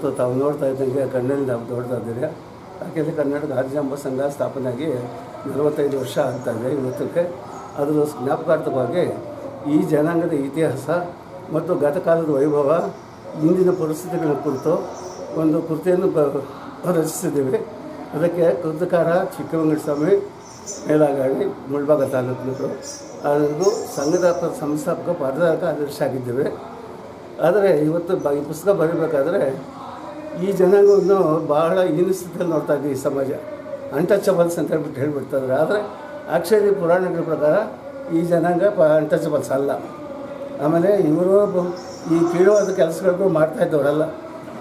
ಇವತ್ತು ತಾವು ನೋಡ್ತಾ ಇದ್ದಂಗೆ ಕಣ್ಣಲ್ಲಿ ನಾವು ನೋಡ್ತಾ ಇದ್ದೀರಿ. ಯಾಕೆಂದರೆ ಕರ್ನಾಟಕ ಆರ್ಜಾಂಬ ಸಂಘ ಸ್ಥಾಪನೆಯಾಗಿ 45 ವರ್ಷ ಆಗ್ತಾಯಿದೆ ಇವತ್ತಕ್ಕೆ. ಅದರ ಜ್ಞಾಪಕಾರ್ಥವಾಗಿ ಈ ಜನಾಂಗದ ಇತಿಹಾಸ ಮತ್ತು ಗತಕಾಲದ ವೈಭವ, ಇಂದಿನ ಪರಿಸ್ಥಿತಿಗಳ ಕುರಿತು ಒಂದು ಕೃತಿಯನ್ನು ರಚಿಸಿದ್ದೀವಿ. ಅದಕ್ಕೆ ಕೃತಿಕಾರ ಚಿಕ್ಕಮಂಗಲ ಸ್ವಾಮಿ ಮೇಲಾಗಾಡಿ, ಮುಳಬಾಗ ತಾಲೂಕಿನವರು. ಅದು ಸಂಘದ ಸಂಸ್ಥಾಪಕ ಪದಾರ್ಥ ಕಾರ್ಯದರ್ಶಿ ಆಗಿದ್ದೇವೆ. ಆದರೆ ಇವತ್ತು ಈ ಪುಸ್ತಕ ಬರೀಬೇಕಾದ್ರೆ ಈ ಜನಾಂಗವನ್ನು ಬಹಳ ಹೀನಸ್ಥಿತಿಯಲ್ಲಿ ನೋಡ್ತಾ ಇದ್ದೀವಿ. ಈ ಸಮಾಜ ಅನ್ಟಚಬಲ್ಸ್ ಅಂತ ಹೇಳ್ಬಿಡ್ತಾರೆ. ಆದರೆ ಆಕ್ಚುಲಿ ಪುರಾಣಗಳ ಪ್ರಕಾರ ಈ ಜನಾಂಗ ಅನ್ಟಚಬಲ್ಸ್ ಅಲ್ಲ. ಆಮೇಲೆ ಇವರು ಈ ಕೀಳುವಾದ ಕೆಲಸಗಳಿಗೂ ಮಾಡ್ತಾಯಿದ್ದವರಲ್ಲ.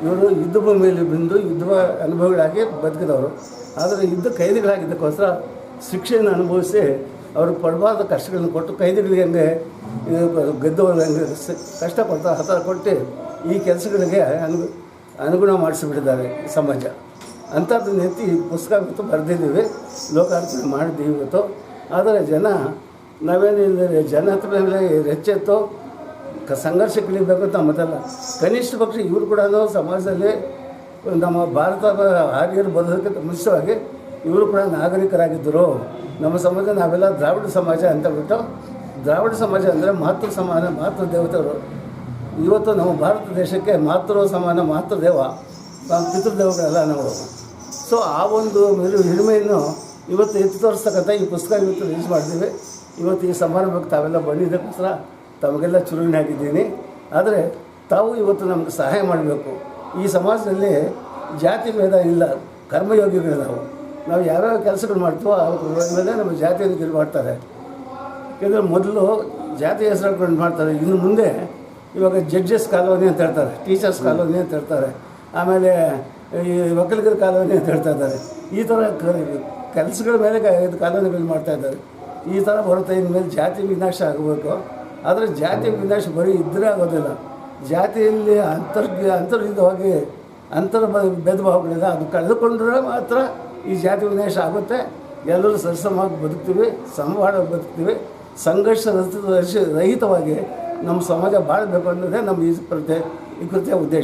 ಇವರು ಯುದ್ಧ ಭೂಮಿಯಲ್ಲಿ ಬಂದು ಯುದ್ಧ ಅನುಭವಿಗಳಾಗಿ ಬದುಕಿದವರು. ಆದರೆ ಯುದ್ಧ ಕೈದಿಗಳಾಗಿದ್ದಕ್ಕೋಸ್ಕರ ಶಿಕ್ಷೆಯನ್ನು ಅನುಭವಿಸಿ ಅವರು ಪಡಬಾರ್ದ ಕಷ್ಟಗಳನ್ನು ಕೊಟ್ಟು ಕೈದಿಗಳಿಗೆ ಹಂಗೆ ಗೆದ್ದವರು ಹಂಗೆ ಕಷ್ಟಪಡ್ತಾ ಹತ ಕೊಟ್ಟು ಈ ಕೆಲಸಗಳಿಗೆ ಅನುಗುಣ ಮಾಡಿಸಿಬಿಟ್ಟಿದ್ದಾರೆ ಸಮಾಜ. ಅಂಥದ್ದು ನೆತ್ತಿ ಈ ಪುಸ್ತಕ ಇವತ್ತು ಬರೆದಿದ್ದೀವಿ, ಲೋಕಾರ್ಪಣೆ ಮಾಡಿದ್ದೀವಿ ಇವತ್ತು. ಆದರೆ ನಾವೇನಿಲ್ಲ ಜನ ಹತ್ರ ಮೇಲೆ ಹೆಚ್ಚೆತ್ತು ಸಂಘರ್ಷಕ್ಕಿಳಿಬೇಕು ಅಂತ ನಮ್ಮದಲ್ಲ. ಕನಿಷ್ಠ ಪಕ್ಷ ಇವರು ಕೂಡ ಸಮಾಜದಲ್ಲಿ ನಮ್ಮ ಭಾರತ ಆರ್ಯರು ಬರೋದಕ್ಕೆ ಮುಂಚಿತವಾಗಿ ಇವರು ಕೂಡ ನಾಗರಿಕರಾಗಿದ್ದರು. ನಮ್ಮ ಸಮಾಜ ನಾವೆಲ್ಲ ದ್ರಾವಿಡ ಸಮಾಜ ಅಂತ ಬಿಟ್ಟು, ದ್ರಾವಿಡ ಸಮಾಜ ಅಂದರೆ ಮಾತೃ ಸಮಾನ, ಮಾತೃ ದೇವತೆಗಳು. ಇವತ್ತು ನಮ್ಮ ಭಾರತ ದೇಶಕ್ಕೆ ಮಾತೃ ಸಮಾನ, ಮಾತೃದೇವ, ಪಿತೃದೇವಗಳೆಲ್ಲ ನಾವು. ಸೊ ಆ ಒಂದು ಹಿರಿಮೆಯನ್ನು ಇವತ್ತು ಎತ್ತಿ ತೋರಿಸ್ತಕ್ಕಂಥ ಈ ಪುಸ್ತಕ ಇವತ್ತು ರಿಲೀಸ್ ಮಾಡಿದ್ದೀವಿ. ಇವತ್ತು ಈ ಸಮಾರಂಭಕ್ಕೆ ತಾವೆಲ್ಲ ಬಂದಿದ್ದಕ್ಕೋಸ್ಕರ ತಮಗೆಲ್ಲ ಚುರುಣಿ ಆಗಿದ್ದೀನಿ. ಆದರೆ ತಾವು ಇವತ್ತು ನಮಗೆ ಸಹಾಯ ಮಾಡಬೇಕು. ಈ ಸಮಾಜದಲ್ಲಿ ಜಾತಿ ಭೇದ ಇಲ್ಲ, ಕರ್ಮಯೋಗಿಗಳು ನಾವು ಯಾವ್ಯಾವ ಕೆಲಸಗಳು ಮಾಡ್ತೀವೋ ಅವ್ರ ಮೇಲೆ ನಮ್ಮ ಜಾತಿಯನ್ನು ಇದು ಮಾಡ್ತಾರೆ. ಯಾಕೆಂದರೆ ಮೊದಲು ಜಾತಿ ಹೆಸರುಕೊಂಡು ಮಾಡ್ತಾರೆ. ಇನ್ನು ಮುಂದೆ ಇವಾಗ ಜಡ್ಜಸ್ ಕಾಲೋನಿ ಅಂತ ಹೇಳ್ತಾರೆ, ಟೀಚರ್ಸ್ ಕಾಲೋನಿ ಅಂತ ಹೇಳ್ತಾರೆ, ಆಮೇಲೆ ಈ ವಕೀಲರ ಕಾಲೋನಿ ಅಂತ ಹೇಳ್ತಾ ಇದ್ದಾರೆ. ಈ ಥರ ಕೆಲಸಗಳ ಮೇಲೆ ಇದು ಕಾಲೋನಿಗಳು ಮಾಡ್ತಾಯಿದ್ದಾರೆ. ಈ ಥರ ಬರುತ್ತೆ. ಇನ್ಮೇಲೆ ಜಾತಿ ವಿನಾಶ ಆಗಬೇಕು. ಆದರೆ ಜಾತಿ ವಿನಾಶ ಬರೀ ಇದ್ದರೆ ಆಗೋದಿಲ್ಲ. ಜಾತಿಯಲ್ಲಿ ಅಂತರ್ಯುದ್ಧವಾಗಿ ಭೇದ ಭಾವಗಳಿದೆ. ಅದು ಕಳೆದುಕೊಂಡ್ರೆ ಮಾತ್ರ ಈ ಜಾತಿ ವಿನಾಶ ಆಗುತ್ತೆ. ಎಲ್ಲರೂ ಸರಿಸಮವಾಗಿ ಬದುಕ್ತೀವಿ, ಸಮವಾಗಿ ಬದುಕ್ತೀವಿ. ಸಂಘರ್ಷ ರಹಿತವಾಗಿ ನಮ್ಮ ಸಮಾಜ ಬಾಳಬೇಕು ಅನ್ನೋದೇ ನಮ್ಮ ಈ ಕೃತಿಯ ಉದ್ದೇಶ.